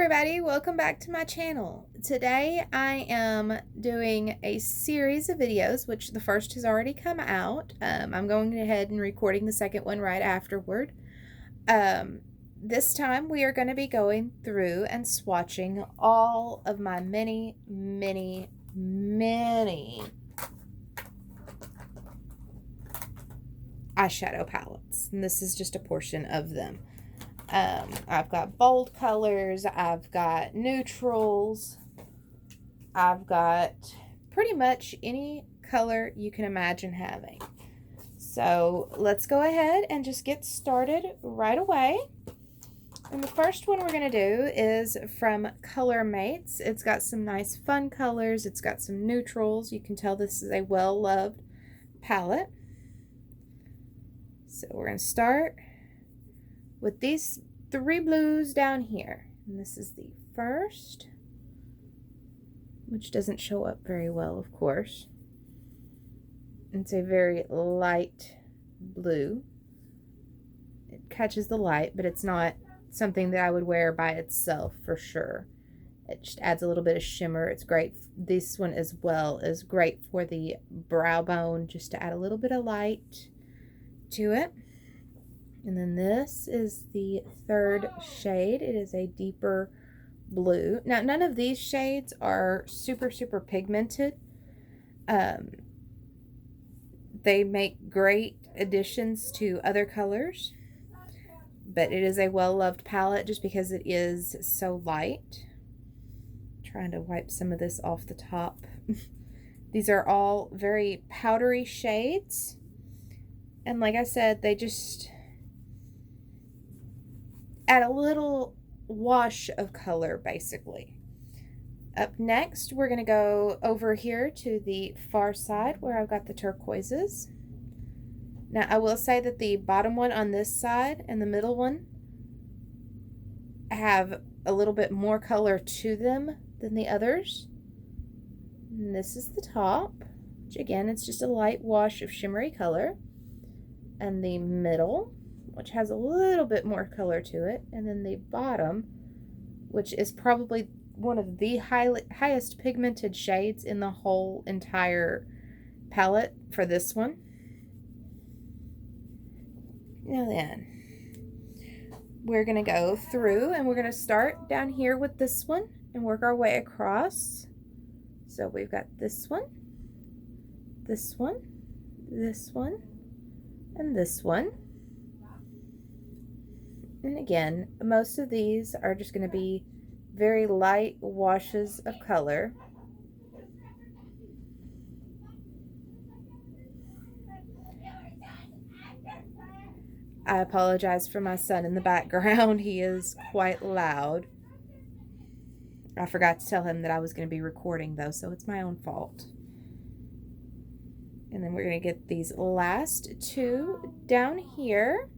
everybody, welcome back to my channel. Today I am doing a series of videos, which the first has already come out. I'm going ahead and recording the second one right afterward. This time we are going to be going through and swatching all of my many eyeshadow palettes, and this is just a portion of them. I've got bold colors, I've got neutrals, I've got pretty much any color you can imagine having. So let's go ahead and just get started right away. And the first one we're going to do is from Color Mates. It's got some nice fun colors, it's got some neutrals. You can tell this is a well-loved palette. So we're going to start with these three blues down here. And this is the first, which doesn't show up very well, of course. It's a very light blue. It catches the light, but it's not something that I would wear by itself for sure. It just adds a little bit of shimmer. It's great. This one as well is great for the brow bone, just to add a little bit of light to it. And then this is the third shade. It is a deeper blue. Now, none of these shades are super pigmented. They make great additions to other colors, but it is a well-loved palette just because it is so light. Trying to wipe some of this off the top. These are all very powdery shades, and like I said, they just add a little wash of color, basically. Up next, we're going to go over here to the far side where I've got the turquoises. Now, I will say that the bottom one on this side and the middle one have a little bit more color to them than the others. And this is the top, which again, it's just a light wash of shimmery color. And the middle, which has a little bit more color to it, and then the bottom, which is probably one of the highest pigmented shades in the whole entire palette for this one. Now then, we're going to go through and we're going to start down here with this one and work our way across. So we've got this one, this one, this one, and this one. And again, most of these are just going to be very light washes of color. I apologize for my son in the background. He is quite loud. I forgot to tell him that I was going to be recording though, so it's my own fault. And then we're going to get these last two down here.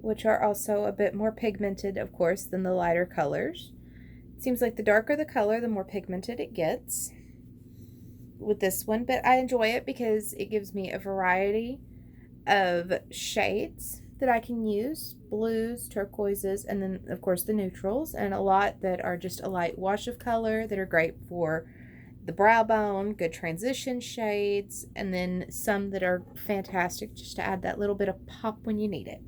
Which are also a bit more pigmented, of course, than the lighter colors. It seems like the darker the color, the more pigmented it gets with this one, but I enjoy it because it gives me a variety of shades that I can use. Blues, turquoises, and then, of course, the neutrals, and a lot that are just a light wash of color that are great for the brow bone, good transition shades, and then some that are fantastic just to add that little bit of pop when you need it.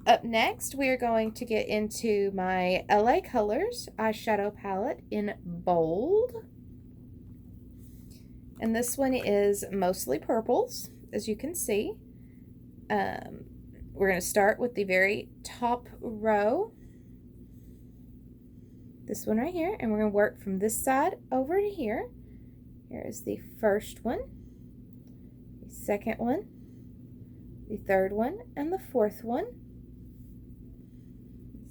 Up next, we are going to get into my LA Colors eyeshadow palette in bold. And this one is mostly purples, as you can see. We're going to start with the very top row. This one right here. And we're going to work from this side over to here. Here is the first one, the second one, the third one, and the fourth one.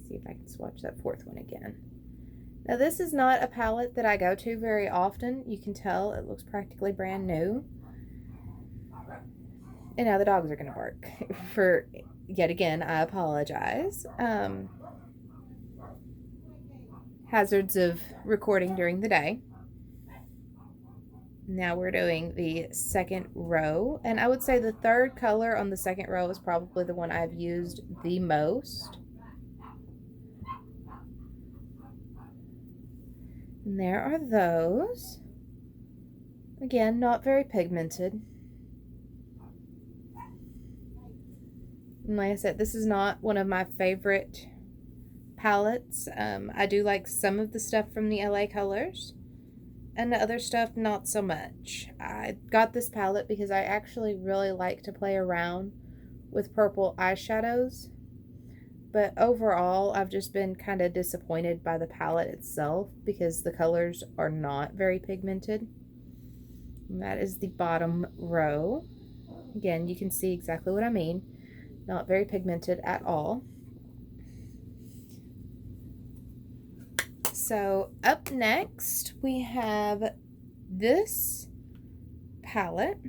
See if I can swatch that fourth one again. Now, this is not a palette that I go to very often. You can tell it looks practically brand new. And now the dogs are going to bark. For yet again, I apologize. Hazards of recording during the day. Now we're doing the second row, and I would say the third color on the second row is probably the one I've used the most. And there are those. Again, not very pigmented. And like I said, this is not one of my favorite palettes. I do like some of the stuff from the LA Colors, and the other stuff not so much. I got this palette because I actually really like to play around with purple eyeshadows, but overall I've just been kind of disappointed by the palette itself because the colors are not very pigmented. And that is the bottom row. Again, you can see exactly what I mean. Not very pigmented at all. So up next we have this palette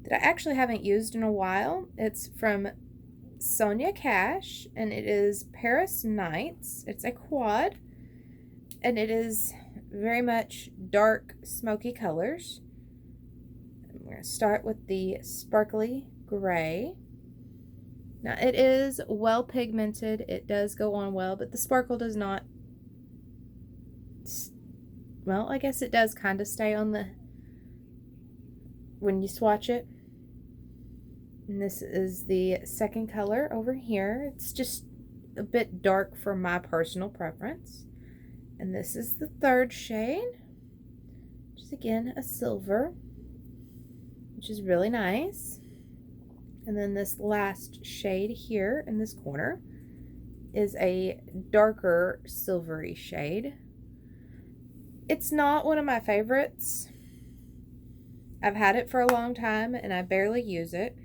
that I actually haven't used in a while. It's from Sonia Cash, and it is Paris Nights. It's a quad, and it is very much dark smoky colors. We're going to start with the sparkly gray. Now it is well pigmented, it does go on well, but the sparkle does not, well, I guess it does kind of stay on the, when you swatch it. And this is the second color over here. It's just a bit dark for my personal preference. And this is the third shade, which is again a silver, which is really nice. And then this last shade here in this corner is a darker silvery shade. It's not one of my favorites. I've had it for a long time and I barely use it.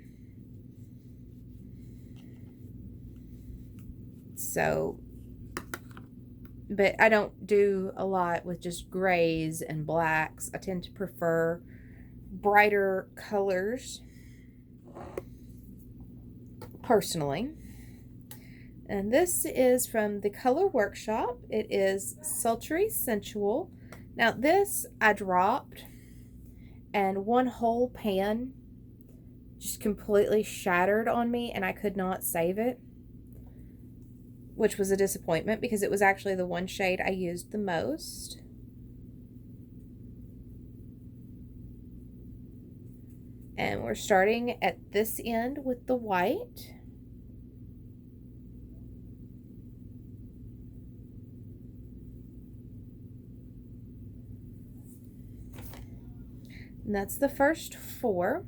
So, but I don't do a lot with just grays and blacks. I tend to prefer brighter colors personally. And this is from the Color Workshop. It is Sultry Sensual. Now this I dropped, and one whole pan just completely shattered on me, and I could not save it, which was a disappointment because it was actually the one shade I used the most. And we're starting at this end with the white. And that's the first four.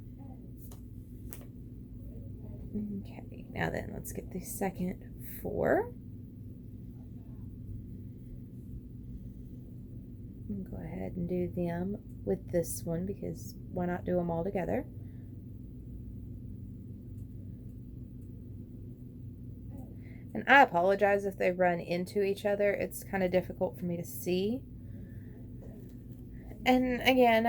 Okay, now then, let's get the second four. I'll go ahead and do them with this one because why not do them all together? And I apologize if they run into each other. It's kind of difficult for me to see. And again,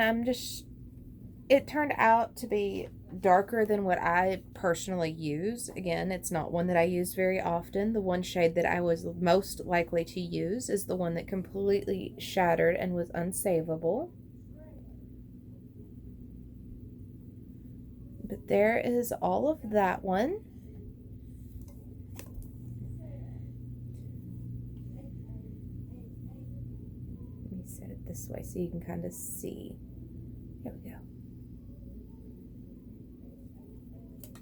it turned out to be darker than what I personally use. Again, it's not one that I use very often. The one shade that I was most likely to use is the one that completely shattered and was unsavable. But there is all of that one. Let me set it this way so you can kind of see. There we go.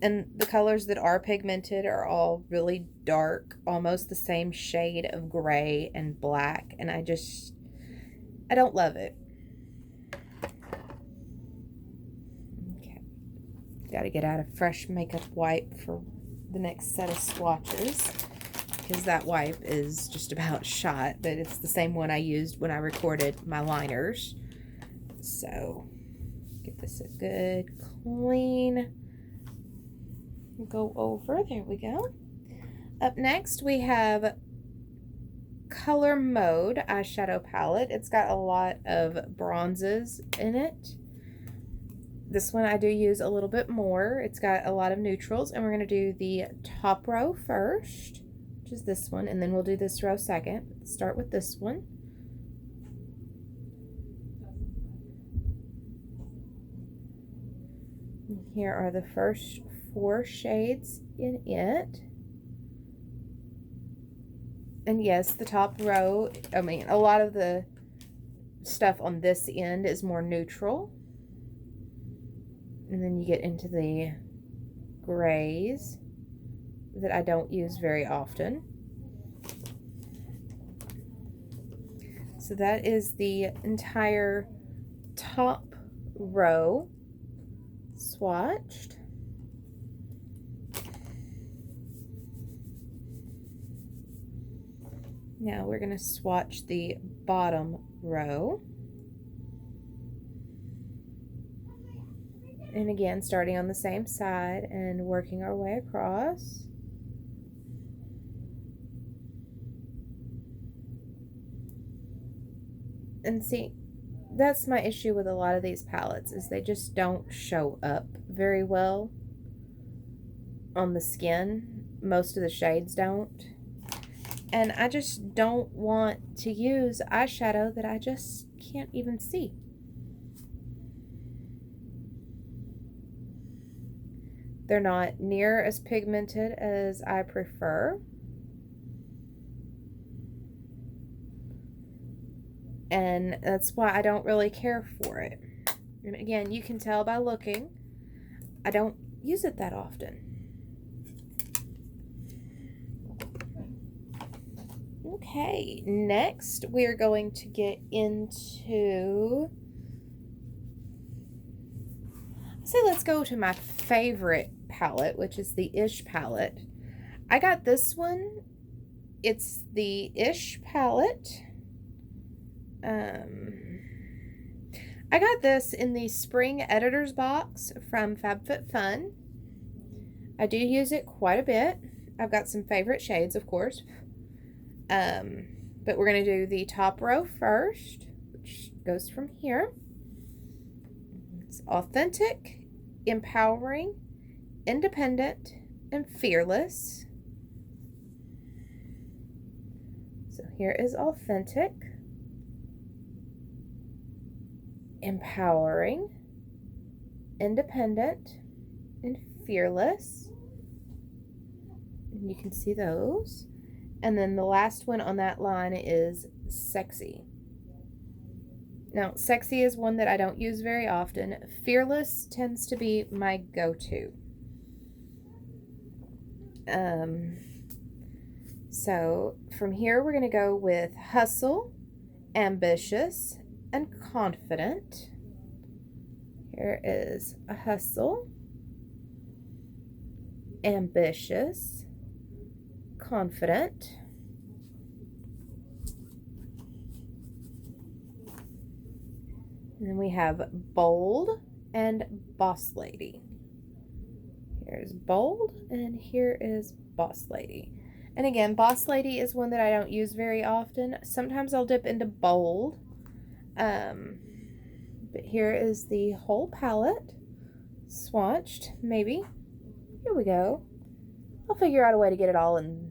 And the colors that are pigmented are all really dark, almost the same shade of gray and black, and I don't love it. Okay, got to get out a fresh makeup wipe for the next set of swatches because that wipe is just about shot, but it's the same one I used when I recorded my liners. So get this a good clean go over. There we go. Up next we have Color Mode eyeshadow palette. It's got a lot of bronzes in it. This one I do use a little bit more. It's got a lot of neutrals, and we're going to do the top row first, which is this one, and then we'll do this row second. Start with this one. here are the first 4 shades in it. And yes, the top row, I mean, a lot of the stuff on this end is more neutral. And then you get into the grays that I don't use very often. So that is the entire top row swatched. Now we're going to swatch the bottom row. And again, starting on the same side and working our way across. And see, that's my issue with a lot of these palettes, is they just don't show up very well on the skin. Most of the shades don't. And I just don't want to use eyeshadow that I just can't even see. They're not near as pigmented as I prefer. And that's why I don't really care for it. And again, you can tell by looking, I don't use it that often. Okay, next we're going to get into, let's go to my favorite palette, which is the Ish palette. I got this one. It's the Ish palette. I got this in the spring editor's box from FabFitFun. I do use it quite a bit. I've got some favorite shades, of course. But we're going to do the top row first, which goes from here. It's authentic, empowering, independent, and fearless. So here is authentic, empowering, independent, and fearless. And you can see those. And then the last one on that line is sexy. Now, sexy is one that I don't use very often. Fearless tends to be my go-to. So from here, we're going to go with hustle, ambitious, and confident. Here is a hustle, ambitious, confident. And then we have bold and boss lady. Here's bold and here is boss lady. And again, boss lady is one that I don't use very often. Sometimes I'll dip into bold. But here is the whole palette swatched, maybe. Here we go. I'll figure out a way to get it all in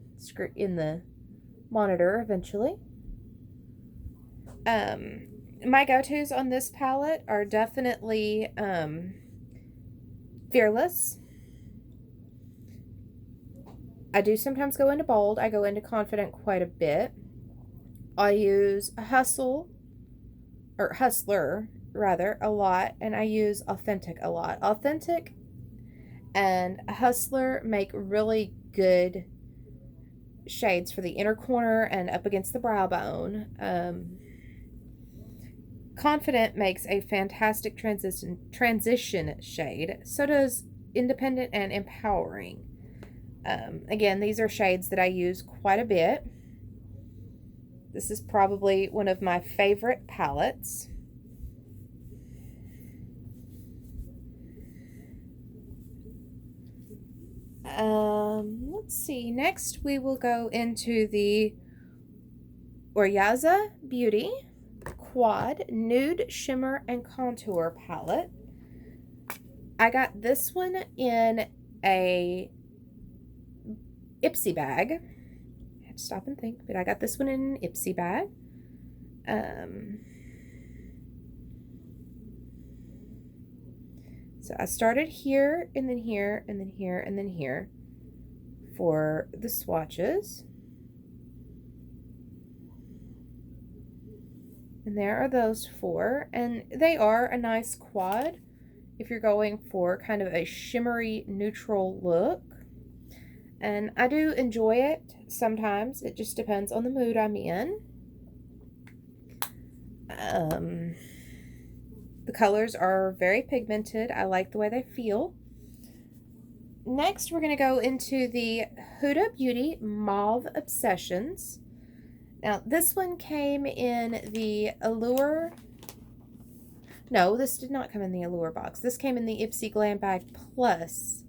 the monitor eventually. My go-tos on this palette are definitely fearless. I do sometimes go into bold. I go into confident quite a bit. I use a hustler rather a lot, and I use authentic a lot. Authentic and hustler make really good shades for the inner corner and up against the brow bone. Confident makes a fantastic transition shade. So does independent and empowering. Again, these are shades that I use quite a bit. This is probably one of my favorite palettes. Let's see. Next, we will go into the Oryaza Beauty Quad Nude Shimmer and Contour Palette. I got this one in a Ipsy bag. I had to stop and think, but I got this one in an Ipsy bag. So I started here, and then here, and then here, and then here for the swatches. And there are those 4, and they are a nice quad if you're going for kind of a shimmery neutral look. And I do enjoy it sometimes. It just depends on the mood I'm in. The colors are very pigmented. I like the way they feel. Next, we're going to go into the Huda Beauty Mauve Obsessions. Now, this one came in the Allure. No, this did not come in the Allure box. This came in the Ipsy Glam Bag Plus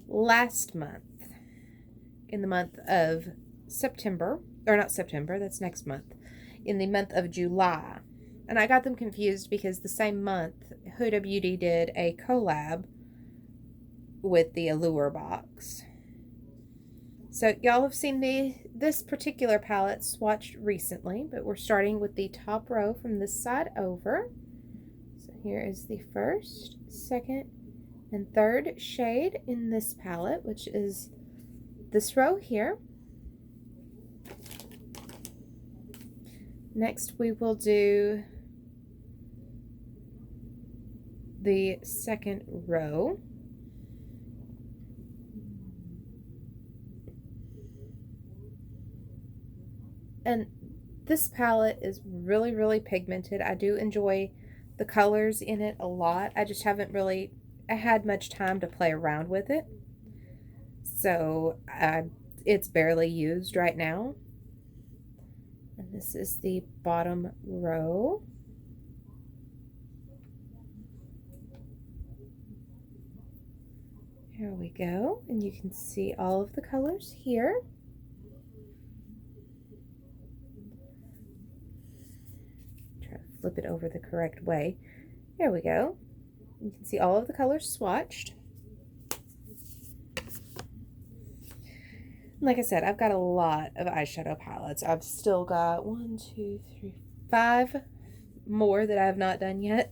last month, in the month of September. Or not September, that's next month. In the month of July. And I got them confused because the same month, Huda Beauty did a collab with the Allure box. So y'all have seen this particular palette swatched recently, but we're starting with the top row from this side over. So here is the first, second, and third shade in this palette, which is this row here. Next we will do the second row. And this palette is really, really pigmented. I do enjoy the colors in it a lot. I just haven't really had much time to play around with it. So it's barely used right now. And this is the bottom row. Here we go. And you can see all of the colors here. Flip it over the correct way. There we go. You can see all of the colors swatched. Like I said, I've got a lot of eyeshadow palettes. I've still got 5 more that I have not done yet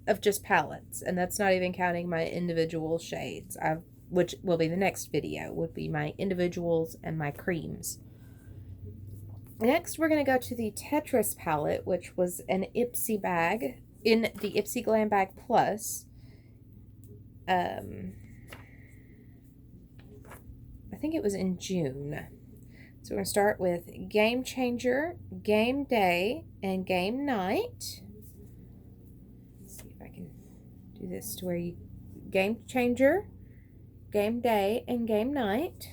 of just palettes, and that's not even counting my individual shades. Which will be the next video, would be my individuals and my creams. Next, we're going to go to the Tetris palette, which was an Ipsy bag in the Ipsy Glam Bag Plus. I think it was in June. So we're going to start with Game Changer, Game Day, and Game Night. Let's see if I can do this to where you... Game Changer, Game Day, and Game Night.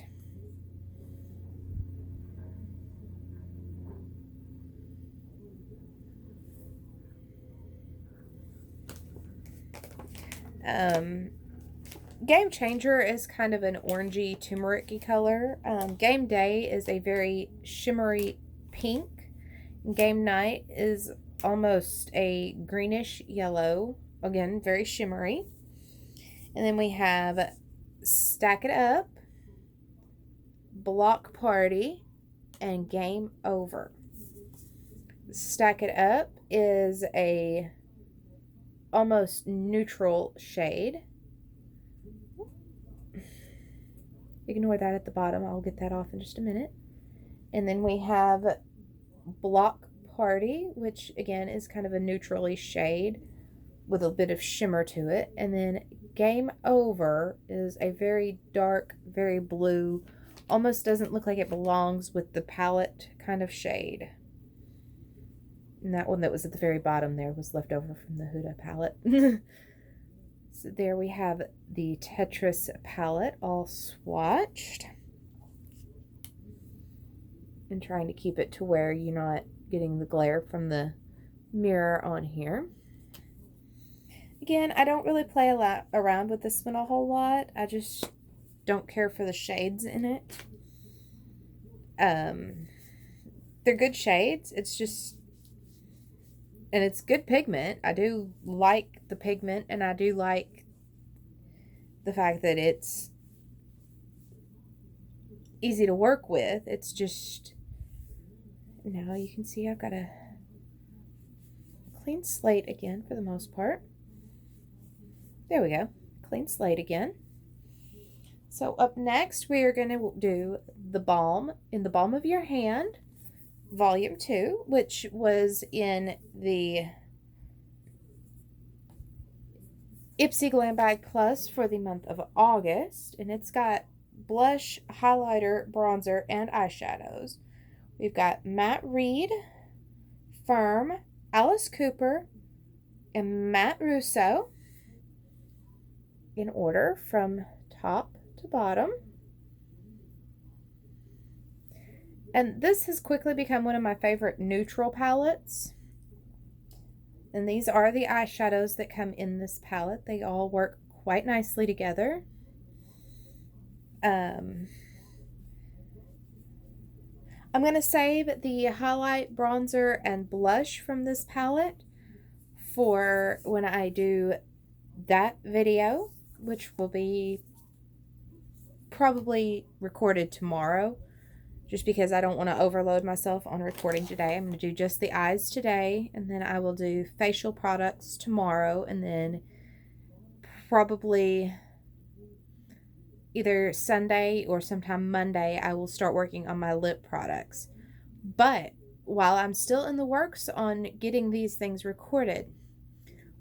Game Changer is kind of an orangey turmeric-y color. Game Day is a very shimmery pink. Game Night is almost a greenish yellow. Again, very shimmery. And then we have Stack It Up, Block Party, and Game Over. Stack It Up is a almost neutral shade. Ignore that at the bottom. I'll get that off in just a minute. And then we have Block Party, which again is kind of a neutrally shade with a bit of shimmer to it. And then Game Over is a very dark, very blue, almost doesn't look like it belongs with the palette kind of shade. And that one that was at the very bottom there was left over from the Huda palette. So there we have the Tetris palette all swatched. And trying to keep it to where you're not getting the glare from the mirror on here. Again, I don't really play around with this one a whole lot. I just don't care for the shades in it. They're good shades. It's just... And it's good pigment. I do like the pigment, and I do like the fact that it's easy to work with. It's just, now you can see I've got a clean slate again for the most part. There we go. clean slate again. So up next, we are going to do the Balm in the Balm of Your Hand, Volume 2, which was in the Ipsy Glam Bag Plus for the month of August. And it's got blush, highlighter, bronzer, and eyeshadows. We've got Matte Reed, Firm, Alice Cooper, and Matte Russo in order from top to bottom. And this has quickly become one of my favorite neutral palettes. And these are the eyeshadows that come in this palette. They all work quite nicely together. I'm going to save the highlight, bronzer, and blush from this palette for when I do that video, which will be probably recorded tomorrow, just because I don't want to overload myself on recording today. I'm going to do just the eyes today, and then I will do facial products tomorrow, and then probably either Sunday or sometime Monday I will start working on my lip products. But while I'm still in the works on getting these things recorded,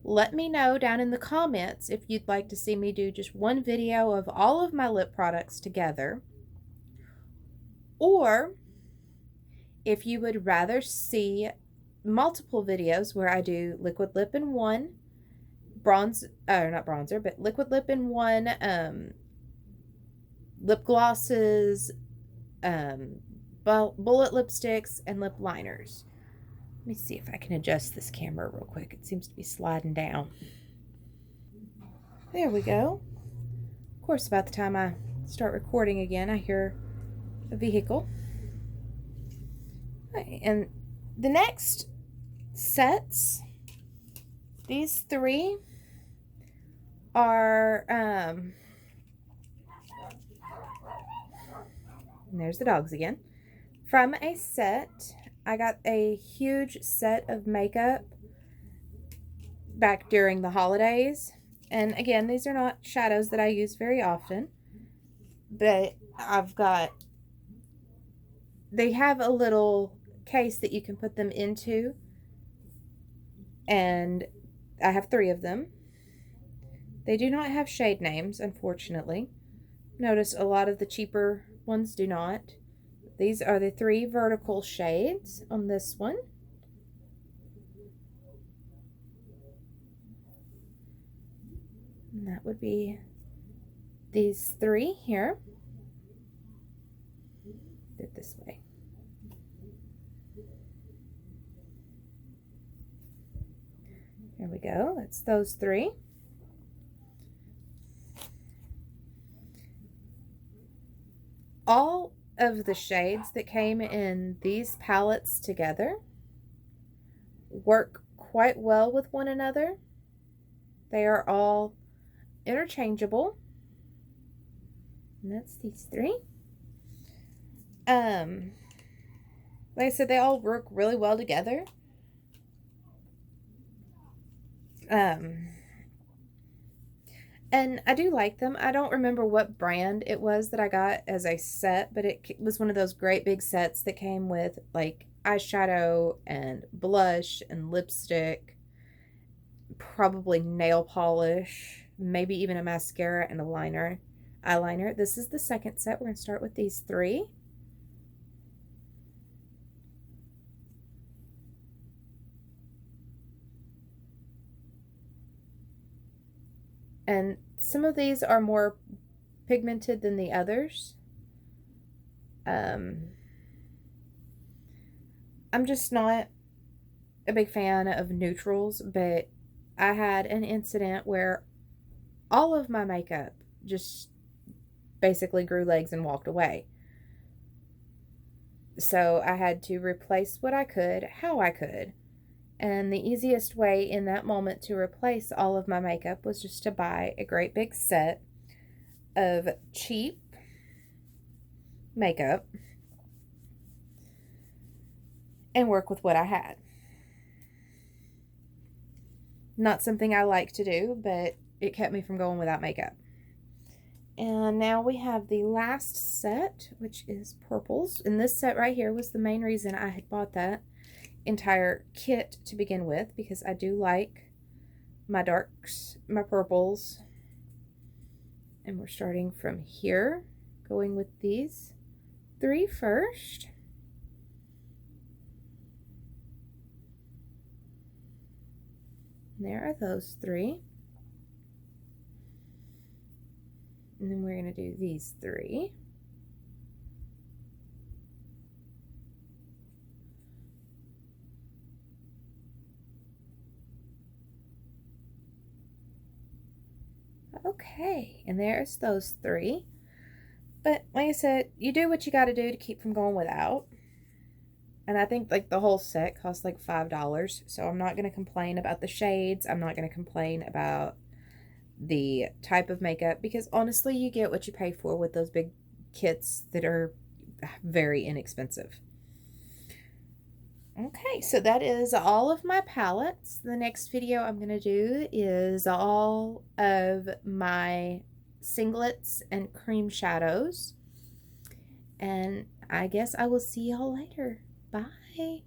let me know down in the comments if you'd like to see me do just one video of all of my lip products together, or if you would rather see multiple videos where I do liquid lip in one, not bronzer, but liquid lip in one, lip glosses, bullet lipsticks, and lip liners. Let me see if I can adjust this camera real quick. It seems to be sliding down. There we go. Of course, about the time I start recording again, I hear a vehicle. Okay, and the next sets, these three are, and there's the dogs again, from a set. I got a huge set of makeup back during the holidays. And again, these are not shadows that I use very often, but they have a little case that you can put them into, and I have 3 of them. They do not have shade names, unfortunately. Notice a lot of the cheaper ones do not. These are the 3 vertical shades on this one. And that would be these 3 here. Do it this way. There we go. That's those 3. All of the shades that came in these palettes together work quite well with one another. They are all interchangeable. And that's these 3. Like I said, they all work really well together. And I do like them. I don't remember what brand it was that I got as a set, but it was one of those great big sets that came with like eyeshadow and blush and lipstick, probably nail polish, maybe even a mascara and a eyeliner. This is the second set. We're going to start with these 3. And some of these are more pigmented than the others. I'm just not a big fan of neutrals, but I had an incident where all of my makeup just basically grew legs and walked away. So I had to replace what I could, how I could. And the easiest way in that moment to replace all of my makeup was just to buy a great big set of cheap makeup and work with what I had. Not something I like to do, but it kept me from going without makeup. And now we have the last set, which is purples. And this set right here was the main reason I had bought that entire kit to begin with, because I do like my darks, my purples. And we're starting from here, going with these 3 first. And there are those 3. And then we're going to do these 3. Okay, and there's those 3. But like I said, you do what you got to do to keep from going without. And I think like the whole set costs like $5. So I'm not going to complain about the shades. I'm not going to complain about the type of makeup, because honestly, you get what you pay for with those big kits that are very inexpensive. Okay, so that is all of my palettes. The next video I'm going to do is all of my singlets and cream shadows. And I guess I will see y'all later. Bye.